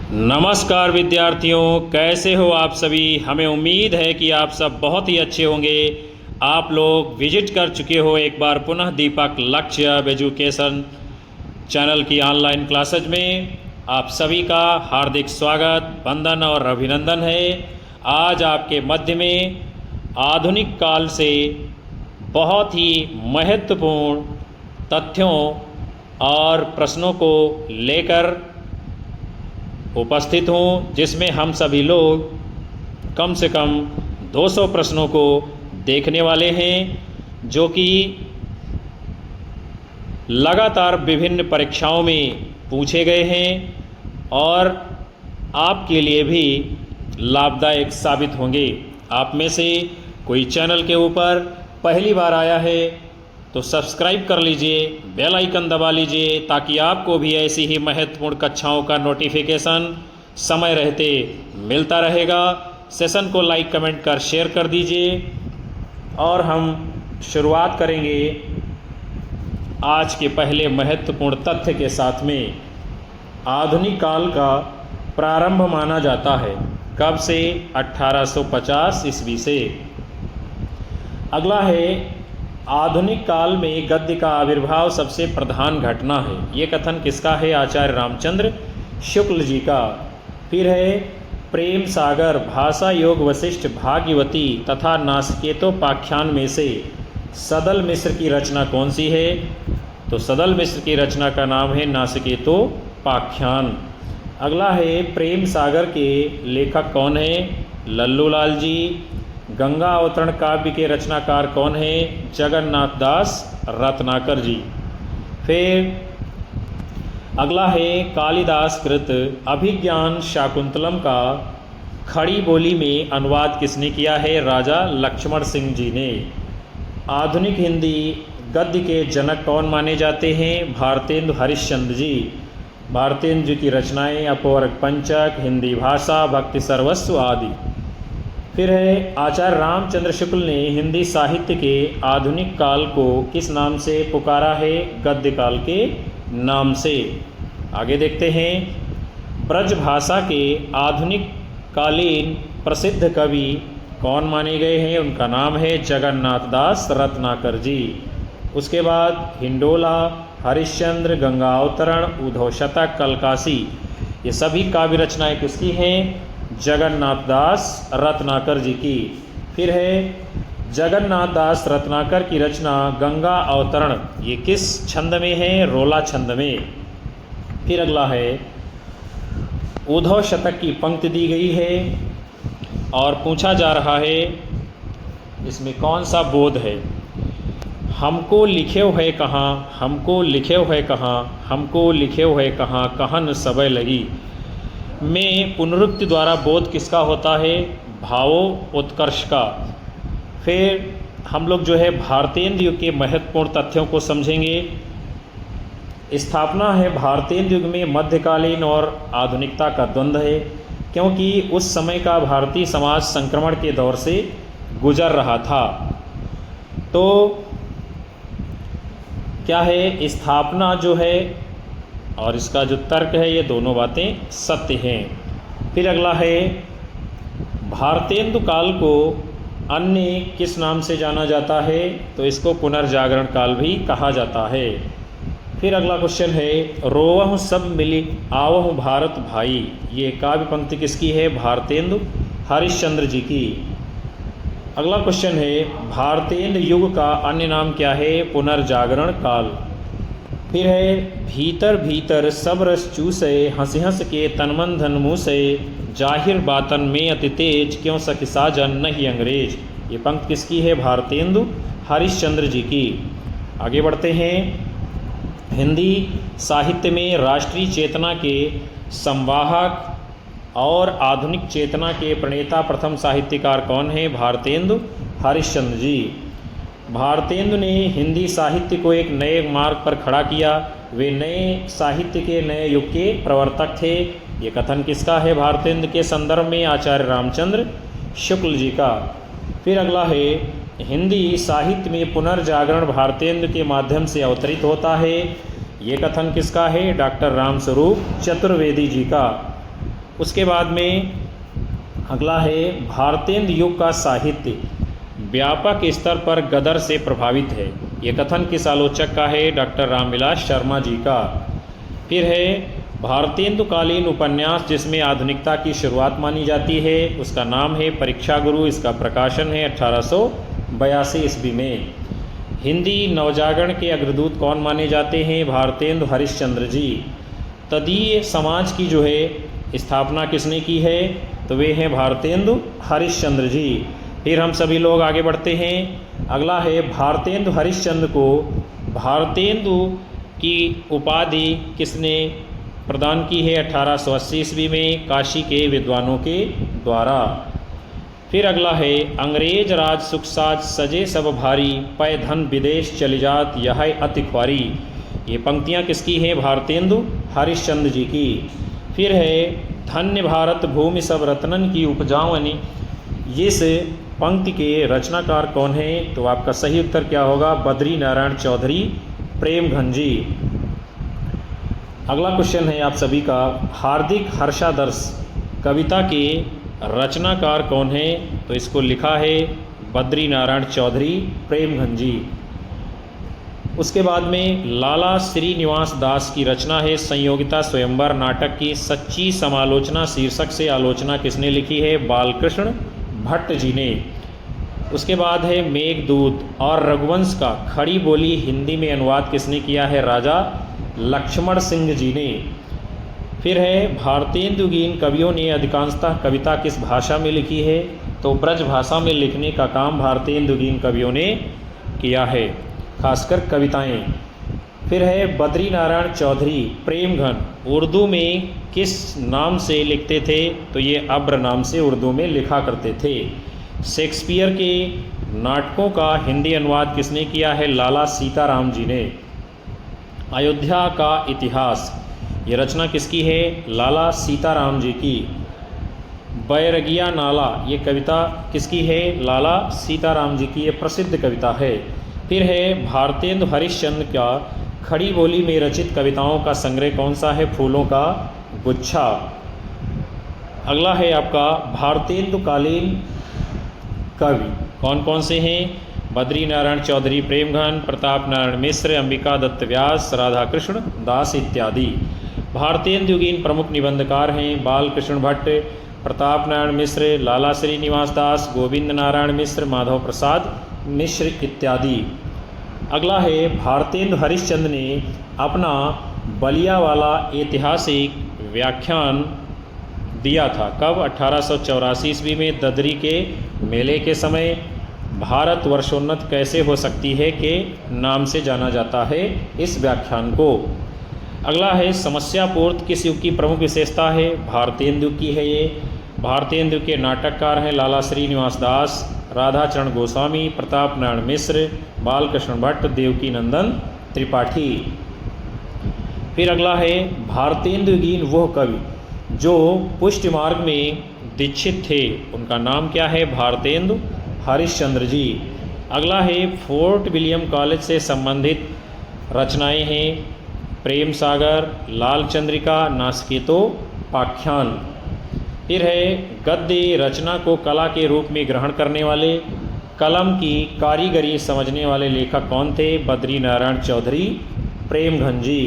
नमस्कार विद्यार्थियों, कैसे हो आप सभी। हमें उम्मीद है कि आप सब बहुत ही अच्छे होंगे। आप लोग विजिट कर चुके हो एक बार पुनः दीपक लक्ष्य एजुकेशन चैनल की ऑनलाइन क्लासेज में। आप सभी का हार्दिक स्वागत, वंदन और अभिनंदन है। आज आपके मध्य में आधुनिक काल से बहुत ही महत्वपूर्ण तथ्यों और प्रश्नों को लेकर उपस्थित हूँ, जिसमें हम सभी लोग कम से कम 200 प्रश्नों को देखने वाले हैं, जो कि लगातार विभिन्न परीक्षाओं में पूछे गए हैं और आपके लिए भी लाभदायक साबित होंगे। आप में से कोई चैनल के ऊपर पहली बार आया है तो सब्सक्राइब कर लीजिए, बेल आइकन दबा लीजिए, ताकि आपको भी ऐसी ही महत्वपूर्ण कक्षाओं का नोटिफिकेशन समय रहते मिलता रहेगा। सेशन को लाइक कमेंट कर शेयर कर दीजिए और हम शुरुआत करेंगे आज के पहले महत्वपूर्ण तथ्य के साथ में। आधुनिक काल का प्रारंभ माना जाता है कब से? 1850 ईस्वी से। अगला है, आधुनिक काल में गद्य का आविर्भाव सबसे प्रधान घटना है। ये कथन किसका है? आचार्य रामचंद्र शुक्ल जी का। फिर है, प्रेम सागर, भाषा योग, वशिष्ठ, भाग्यवती तथा नासिकेतोपाख्यान में से सदल मिश्र की रचना कौन सी है? तो सदल मिश्र की रचना का नाम है नासिकेतोपाख्यान। अगला है, प्रेम सागर के लेखक कौन है? लल्लू लाल जी। गंगा अवतरण काव्य के रचनाकार कौन है? जगन्नाथ दास रत्नाकर जी। फिर अगला है, कालिदास कृत अभिज्ञान शाकुंतलम का खड़ी बोली में अनुवाद किसने किया है? राजा लक्ष्मण सिंह जी ने। आधुनिक हिंदी गद्य के जनक कौन माने जाते हैं? भारतेंदु हरिश्चंद्र जी। भारतेंदु जी की रचनाएं अपवर्ग पंचक, हिंदी भाषा, भक्ति सर्वस्व आदि। फिर है, आचार्य रामचंद्र शुक्ल ने हिंदी साहित्य के आधुनिक काल को किस नाम से पुकारा है? गद्य काल के नाम से। आगे देखते हैं, ब्रज भाषा के आधुनिक कालीन प्रसिद्ध कवि कौन माने गए हैं? उनका नाम है जगन्नाथ दास रत्नाकर जी। उसके बाद हिंडोला, हरिश्चंद्र, गंगा अवतरण, उद्धव शतक, कलकासी, ये सभी काव्य रचनाएं किसकी हैं? जगन्नाथ दास रत्नाकर जी की। फिर है, जगन्नाथ दास रत्नाकर की रचना गंगा अवतरण, ये किस छंद में है? रोला छंद में। फिर अगला है, उद्धव शतक की पंक्ति दी गई है और पूछा जा रहा है इसमें कौन सा बोध है? हमको लिखे है कहाँ, हमको लिखे है कहाँ, हमको लिखे है कहाँ, कहन सबय लगी में पुनरुक्ति द्वारा बोध किसका होता है? भावोत्कर्ष का। फिर हम लोग जो है भारतेंदु युग के महत्वपूर्ण तथ्यों को समझेंगे। स्थापना है, भारतेंदु युग में मध्यकालीन और आधुनिकता का द्वंद्व है, क्योंकि उस समय का भारतीय समाज संक्रमण के दौर से गुजर रहा था। तो क्या है, स्थापना जो है और इसका जो तर्क है, ये दोनों बातें सत्य हैं। फिर अगला है, भारतेंदु काल को अन्य किस नाम से जाना जाता है? तो इसको पुनर्जागरण काल भी कहा जाता है। फिर अगला क्वेश्चन है, रोवहु सब मिली आवहु भारत भाई, ये काव्य पंक्ति किसकी है? भारतेंदु हरिश्चंद्र जी की। अगला क्वेश्चन है, भारतेंदु युग का अन्य नाम क्या है? पुनर्जागरण काल। फिर है, भीतर भीतर सब रस चूसे, हंस हंस के तनमन धन मूसे, जाहिर बातन में अति तेज, क्यों सखी साजन नहीं अंग्रेज, ये पंक्ति किसकी है? भारतेंदु हरिश्चंद्र जी की। आगे बढ़ते हैं, हिंदी साहित्य में राष्ट्रीय चेतना के संवाहक और आधुनिक चेतना के प्रणेता प्रथम साहित्यकार कौन है? भारतेंदु हरिश्चंद्र जी। भारतेंदु ने हिंदी साहित्य को एक नए मार्ग पर खड़ा किया। वे नए साहित्य के नए युग के प्रवर्तक थे। ये कथन किसका है? भारतेंदु के संदर्भ में आचार्य रामचंद्र शुक्ल जी का। फिर अगला है, हिंदी साहित्य में पुनर्जागरण भारतेंदु के माध्यम से अवतरित होता है। ये कथन किसका है? डॉक्टर रामस्वरूप चतुर्वेदी जी का। उसके बाद में अगला है भारतेंदु युग का साहित्य व्यापक स्तर पर गदर से प्रभावित है। ये कथन किस आलोचक का है? डॉक्टर रामविलास शर्मा जी का। फिर है भारतेंदुकालीन उपन्यास जिसमें आधुनिकता की शुरुआत मानी जाती है, उसका नाम है परीक्षा गुरु। इसका प्रकाशन है 1882 ईस्वी में। हिंदी नवजागरण के अग्रदूत कौन माने जाते हैं? भारतेंदु हरिश्चंद्र जी। तदीय समाज की जो है स्थापना किसने की है? तो वे हैं भारतेंदु हरिश्चंद्र जी। फिर हम सभी लोग आगे बढ़ते हैं। अगला है भारतेंदु हरिश्चंद्र को भारतेंदु की उपाधि किसने प्रदान की है? 1880 ईस्वी में काशी के विद्वानों के द्वारा। फिर अगला है अंग्रेज राज सुख साज सजे सब भारी पै धन विदेश चली जात यह अति ख्वारी। ये पंक्तियाँ किसकी हैं? भारतेंदु हरिश्चंद्र जी की। फिर है धन्य भारत भूमि सब रत्नन की उपजावनी। इस पंक्ति के रचनाकार कौन है? तो आपका सही उत्तर क्या होगा? बद्री नारायण चौधरी प्रेमघन जी। अगला क्वेश्चन है आप सभी का, हार्दिक हर्षादर्श कविता के रचनाकार कौन है? तो इसको लिखा है बद्री नारायण चौधरी प्रेमघन जी। उसके बाद में लाला श्रीनिवास दास की रचना है संयोगिता स्वयंवर नाटक की सच्ची समालोचना शीर्षक से आलोचना किसने लिखी है? बालकृष्ण भट्ट जी ने। उसके बाद है मेघदूत और रघुवंश का खड़ी बोली हिंदी में अनुवाद किसने किया है? राजा लक्ष्मण सिंह जी ने। फिर है भारतेंदुगीन कवियों ने अधिकांशतः कविता किस भाषा में लिखी है? तो ब्रज भाषा में लिखने का काम भारतेंदुगीन कवियों ने किया है, खासकर कविताएं। फिर है बद्री नारायण चौधरी प्रेमघन उर्दू में किस नाम से लिखते थे? तो ये अब्र नाम से उर्दू में लिखा करते थे। शेक्सपियर के नाटकों का हिंदी अनुवाद किसने किया है? लाला सीताराम जी ने। अयोध्या का इतिहास ये रचना किसकी है? लाला सीताराम जी की। बैरगिया नाला ये कविता किसकी है? लाला सीताराम जी की। ये प्रसिद्ध कविता है। फिर है भारतेंदु हरिश्चंद्र का खड़ी बोली में रचित कविताओं का संग्रह कौन सा है? फूलों का गुच्छा। अगला है आपका भारतेंदुकालीन कवि कौन कौन से हैं? बद्री नारायण चौधरी प्रेमघन, प्रताप नारायण मिश्र, अंबिका दत्त व्यास, राधाकृष्ण दास इत्यादि। भारतेंदुगीन प्रमुख निबंधकार हैं बालकृष्ण भट्ट, प्रताप नारायण मिश्र, लाला श्रीनिवास दास, गोविंद नारायण मिश्र, माधव प्रसाद मिश्र इत्यादि। अगला है भारतेंदु हरिश्चंद्र ने अपना बलिया वाला ऐतिहासिक व्याख्यान दिया था कब? 1884 ईस्वी में ददरी के मेले के समय। भारत वर्षोन्नत कैसे हो सकती है के नाम से जाना जाता है इस व्याख्यान को। अगला है समस्यापूर्त किस युग की प्रमुख विशेषता है? भारतेंदु की है ये। भारतेंदु के नाटककार हैं लाला श्रीनिवास दास, राधाचरण गोस्वामी, प्रताप नारायण मिश्र, बालकृष्ण भट्ट, देवकी नंदन त्रिपाठी। फिर अगला है भारतेंदुगीन वह कवि जो पुष्टि मार्ग में दीक्षित थे, उनका नाम क्या है? भारतेंदु हरिश्चंद्र जी। अगला है फोर्ट विलियम कॉलेज से संबंधित रचनाएं हैं प्रेम सागर, लाल चंद्रिका, नासकेतोपाख्यान। फिर है गद्य रचना को कला के रूप में ग्रहण करने वाले, कलम की कारीगरी समझने वाले लेखक कौन थे? बद्री नारायण चौधरी प्रेमघन जी।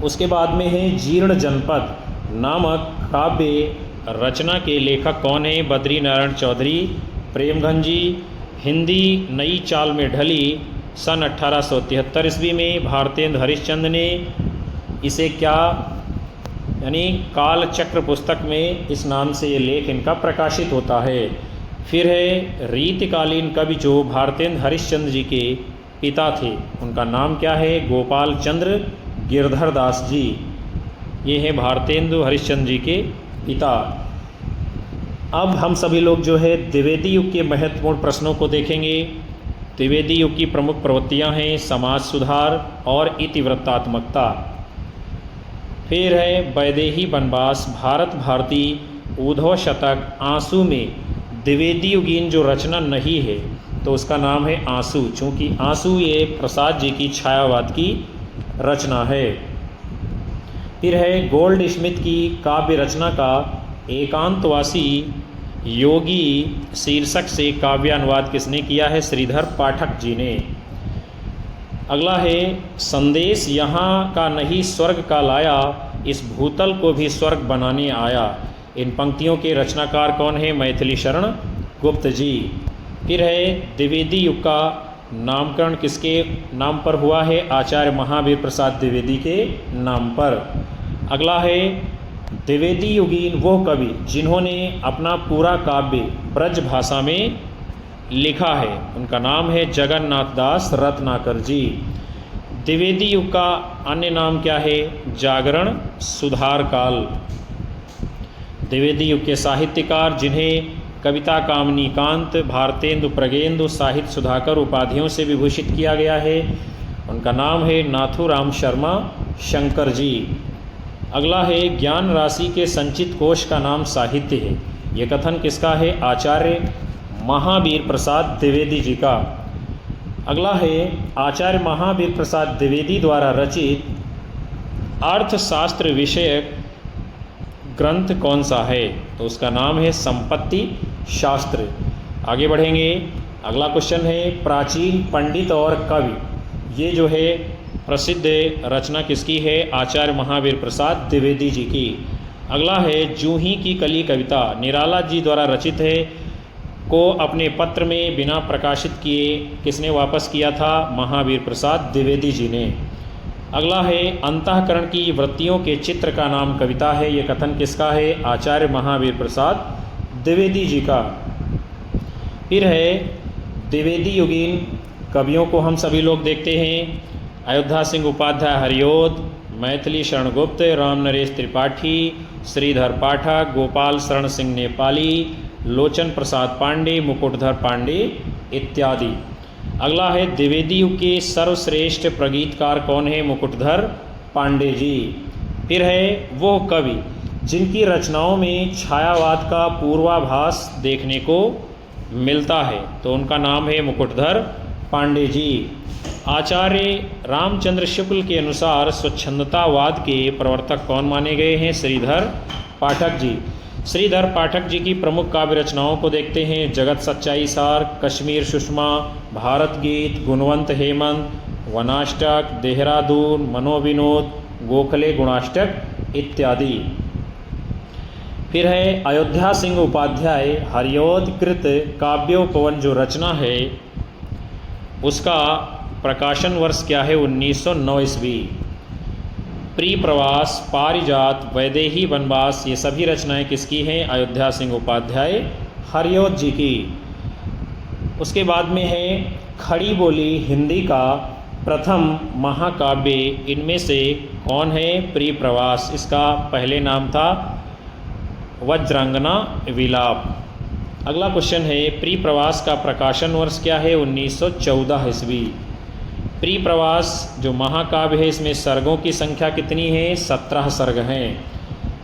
उसके बाद में है जीर्ण जनपद नामक काव्य रचना के लेखक कौन है? बद्री नारायण चौधरी प्रेमघन जी। हिंदी नई चाल में ढली सन 1873 ईस्वी में भारतेंदु हरिश्चंद्र ने इसे क्या यानी कालचक्र पुस्तक में इस नाम से ये लेख इनका प्रकाशित होता है। फिर है रीतिकालीन कवि जो भारतेंदु हरिश्चंद्र जी के पिता थे, उनका नाम क्या है? गोपाल चंद्र गिरधर दास जी। ये हैं भारतेंदु हरिश्चंद्र जी के पिता। अब हम सभी लोग जो है द्विवेदी युग के महत्वपूर्ण प्रश्नों को देखेंगे। द्विवेदी युग की प्रमुख प्रवृत्तियां हैं समाज सुधार और इतिवृत्तात्मकता। फिर है वैदेही वनवास, भारत भारती, उद्धव शतक, आंसू में द्विवेदी युगीन जो रचना नहीं है तो उसका नाम है आंसू, चूँकि आंसू ये प्रसाद जी की छायावाद की रचना है। फिर है गोल्ड स्मिथ की काव्य रचना का एकांतवासी योगी शीर्षक से काव्यानुवाद किसने किया है? श्रीधर पाठक जी ने। अगला है संदेश यहाँ का नहीं स्वर्ग का लाया, इस भूतल को भी स्वर्ग बनाने आया। इन पंक्तियों के रचनाकार कौन है? मैथिली शरण गुप्त जी। फिर है द्विवेदी युग का नामकरण किसके नाम पर हुआ है? आचार्य महावीर प्रसाद द्विवेदी के नाम पर। अगला है द्विवेदी युगीन वो कवि जिन्होंने अपना पूरा काव्य ब्रज भाषा में लिखा है, उनका नाम है जगन्नाथ दास रत्नाकर जी। द्विवेदी युग का अन्य नाम क्या है? जागरण सुधार काल। द्विवेदी युग के साहित्यकार जिन्हें कविता कामनी कांत, भारतेंदु, प्रगेंदु, साहित्य सुधाकर उपाधियों से विभूषित किया गया है, उनका नाम है नाथूराम शर्मा शंकर जी। अगला है ज्ञान राशि के संचित कोश का नाम साहित्य है, यह कथन किसका है? आचार्य महावीर प्रसाद द्विवेदी जी का। अगला है आचार्य महावीर प्रसाद द्विवेदी द्वारा रचित अर्थशास्त्र विषयक ग्रंथ कौन सा है? तो उसका नाम है संपत्ति शास्त्र। आगे बढ़ेंगे, अगला क्वेश्चन है प्राचीन पंडित और कवि, ये जो है प्रसिद्ध रचना किसकी है? आचार्य महावीर प्रसाद द्विवेदी जी की। अगला है जूही की कली कविता निराला जी द्वारा रचित है, को अपने पत्र में बिना प्रकाशित किए किसने वापस किया था? महावीर प्रसाद द्विवेदी जी ने। अगला है अंतःकरण की वृत्तियों के चित्र का नाम कविता है, ये कथन किसका है? आचार्य महावीर प्रसाद द्विवेदी जी का। फिर है द्विवेदी युगीन कवियों को हम सभी लोग देखते हैं, अयोध्या सिंह उपाध्याय हरिओद, मैथिली शरण गुप्त, राम नरेश त्रिपाठी, श्रीधर पाठक, गोपाल शरण सिंह नेपाली, लोचन प्रसाद पांडे, मुकुटधर पांडे इत्यादि। अगला है द्विवेदी युग के सर्वश्रेष्ठ प्रगीतकार कौन है? मुकुटधर पांडे जी। फिर है वो कवि जिनकी रचनाओं में छायावाद का पूर्वाभास देखने को मिलता है, तो उनका नाम है मुकुटधर पांडे जी। आचार्य रामचंद्र शुक्ल के अनुसार स्वच्छंदतावाद के प्रवर्तक कौन माने गए हैं? श्रीधर पाठक जी। श्रीधर पाठक जी की प्रमुख काव्य रचनाओं को देखते हैं, जगत सच्चाई सार, कश्मीर सुषमा, भारत गीत, गुणवंत हेमंत, वनाष्टक, देहरादून, मनोविनोद, गोखले गुणाष्टक इत्यादि। फिर है अयोध्या सिंह उपाध्याय हरिओद कृत काव्योपवन जो रचना है उसका प्रकाशन वर्ष क्या है? 1909 ईस्वी। प्री प्रवास, पारिजात, वैदेही वनवास, ये सभी रचनाएं किसकी हैं? अयोध्या सिंह उपाध्याय हरिओद जी की। उसके बाद में है खड़ी बोली हिंदी का प्रथम महाकाव्य, इनमें से कौन है? प्री प्रवास। इसका पहले नाम था वज्रांगना विलाप। अगला क्वेश्चन है प्री प्रवास का प्रकाशन वर्ष क्या है? 1914 ईस्वी। प्री प्रवास जो महाकाव्य है इसमें सर्गों की संख्या कितनी है? 17 सर्ग हैं।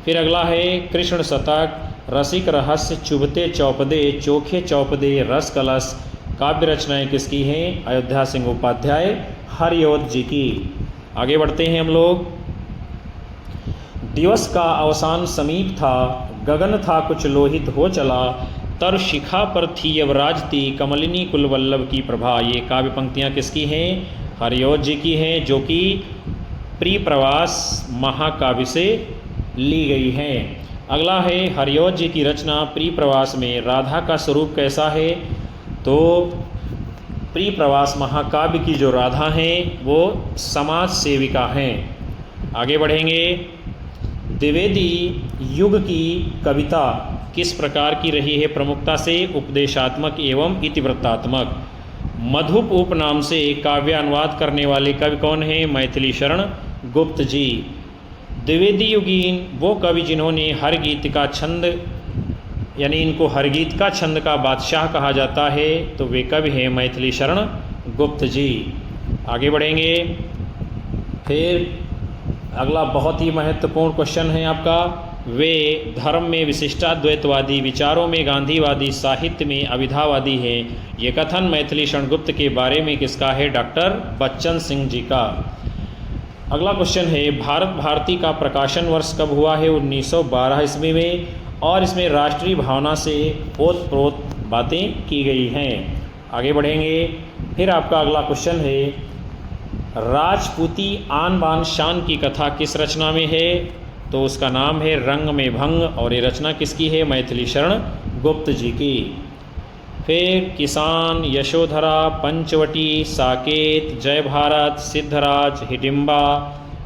फिर अगला है कृष्ण शतक, रसिक रहस्य, चुभते चौपदे, चोखे चौपदे, रस कलश, काव्य रचनाएं किसकी हैं? अयोध्या सिंह उपाध्याय हरिओद जी की। आगे बढ़ते हैं हम लोग। दिवस का अवसान समीप था, गगन था कुछ लोहित हो चला, तर शिखा पर थी यवराज थी, कमलिनी कुलवल्लभ की प्रभा। ये काव्य पंक्तियाँ किसकी हैं? हरिओद जी की हैं, जो कि प्री प्रवास महाकाव्य से ली गई हैं। अगला है हरिओद जी की रचना प्री प्रवास में राधा का स्वरूप कैसा है? तो प्री प्रवास महाकाव्य की जो राधा हैं वो समाज सेविका हैं। आगे बढ़ेंगे। द्विवेदी युग की कविता किस प्रकार की रही है प्रमुखता से? उपदेशात्मक एवं इतिवृत्तात्मक। मधुप उपनाम से काव्यानुवाद करने वाले कवि कौन हैं? मैथिली शरण गुप्त जी। द्विवेदी युगीन वो कवि जिन्होंने हर गीत का छंद, यानी इनको हर गीत का छंद का बादशाह कहा जाता है, तो वे कवि हैं मैथिली शरण गुप्त जी। आगे बढ़ेंगे। फिर अगला बहुत ही महत्वपूर्ण क्वेश्चन है आपका, वे धर्म में विशिष्टाद्वैतवादी, विचारों में गांधीवादी, साहित्य में अविधावादी हैं। ये कथन मैथिली शरण गुप्त के बारे में किसका है? डॉक्टर बच्चन सिंह जी का। अगला क्वेश्चन है, भारत भारती का प्रकाशन वर्ष कब हुआ है? 1912 ईस्वी में, और इसमें राष्ट्रीय भावना से ओतप्रोत बातें की गई हैं। आगे बढ़ेंगे। फिर आपका अगला क्वेश्चन है, राजपूती आन बान शान की कथा किस रचना में है? तो उसका नाम है रंग में भंग, और ये रचना किसकी है? मैथिली शरण गुप्त जी की। फिर किसान, यशोधरा, पंचवटी, साकेत, जय भारत, सिद्धराज, हिडिंबा,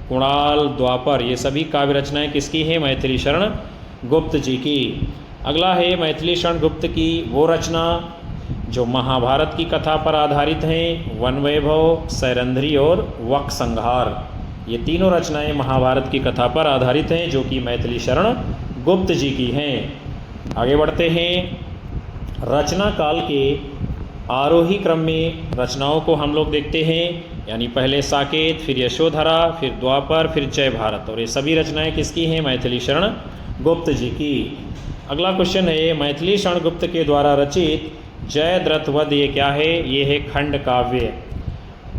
कुणाल, द्वापर, ये सभी काव्य रचनाएं किसकी हैं? मैथिली शरण गुप्त जी की। अगला है मैथिली शरण गुप्त की वो रचना जो महाभारत की कथा पर आधारित हैं, वन वैभव, सैरंध्री और वक संहार। ये तीनों रचनाएं महाभारत की कथा पर आधारित हैं, जो कि मैथिली शरण गुप्त जी की हैं। आगे बढ़ते हैं। रचना काल के आरोही क्रम में रचनाओं को हम लोग देखते हैं, यानी पहले साकेत, फिर यशोधरा, फिर द्वापर, फिर जय भारत, और ये सभी रचनाएं किसकी हैं? मैथिली शरण गुप्त जी की। अगला क्वेश्चन है, मैथिली शरण गुप्त के द्वारा रचित जयद्रथ वध ये क्या है? ये है खंड काव्य।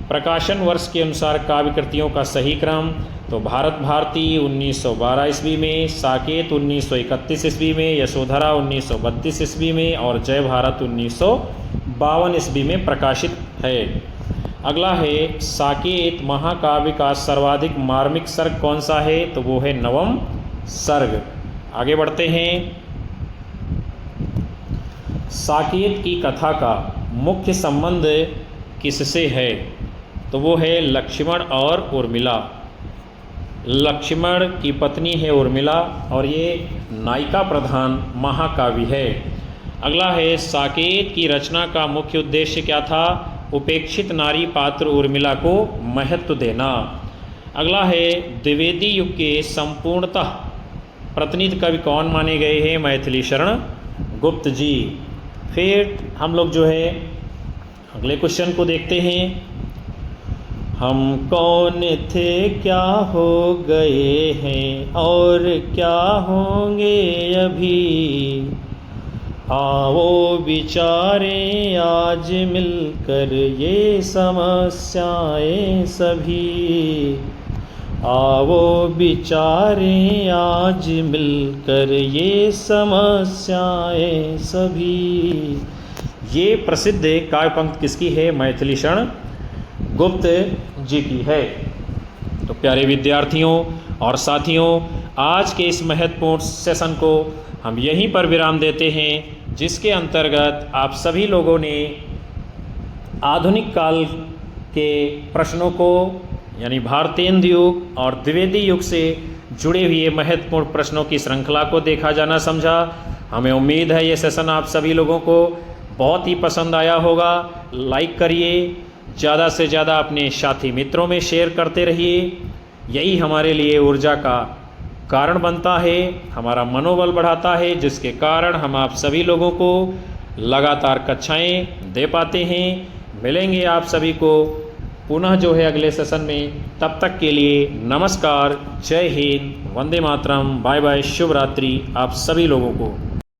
प्रकाशन वर्ष के अनुसार काव्य कृतियों का सही क्रम, तो भारत भारती 1912 ईस्वी में, साकेत 1931 ईस्वी में, यशोधरा 1932 ईस्वी में, और जय भारत 1952 ईस्वी में प्रकाशित है। अगला है, साकेत महाकाव्य का सर्वाधिक मार्मिक सर्ग कौन सा है? तो वो है नवम सर्ग। आगे बढ़ते हैं। साकेत की कथा का मुख्य संबंध किससे है? तो वो है लक्ष्मण और उर्मिला। लक्ष्मण की पत्नी है उर्मिला, और ये नायिका प्रधान महाकाव्य है। अगला है, साकेत की रचना का मुख्य उद्देश्य क्या था? उपेक्षित नारी पात्र उर्मिला को महत्व देना। अगला है, द्विवेदी युग के संपूर्णतः प्रतिनिधि कवि कौन माने गए हैं? मैथिली शरण गुप्त जी। फिर हम लोग जो है अगले क्वेश्चन को देखते हैं। हम कौन थे, क्या हो गए हैं, और क्या होंगे अभी, आओ विचारें आज मिलकर ये समस्याएं सभी, आओ विचारें आज मिलकर ये समस्याएं सभी। ये प्रसिद्ध काव्य पंक्ति किसकी है? मैथिली शरण गुप्त जी की है। तो प्यारे विद्यार्थियों और साथियों, आज के इस महत्वपूर्ण सेशन को हम यहीं पर विराम देते हैं, जिसके अंतर्गत आप सभी लोगों ने आधुनिक काल के प्रश्नों को, यानी भारतेंदु युग और द्विवेदी युग से जुड़े हुए महत्वपूर्ण प्रश्नों की श्रृंखला को देखा जाना समझा। हमें उम्मीद है ये सेशन आप सभी लोगों को बहुत ही पसंद आया होगा। लाइक करिए, ज़्यादा से ज़्यादा अपने साथी मित्रों में शेयर करते रहिए। यही हमारे लिए ऊर्जा का कारण बनता है, हमारा मनोबल बढ़ाता है, जिसके कारण हम आप सभी लोगों को लगातार कक्षाएं दे पाते हैं। मिलेंगे आप सभी को पुनः जो है अगले सेशन में। तब तक के लिए नमस्कार, जय हिंद, वंदे मातरम, बाय बाय, शुभ रात्रि आप सभी लोगों को।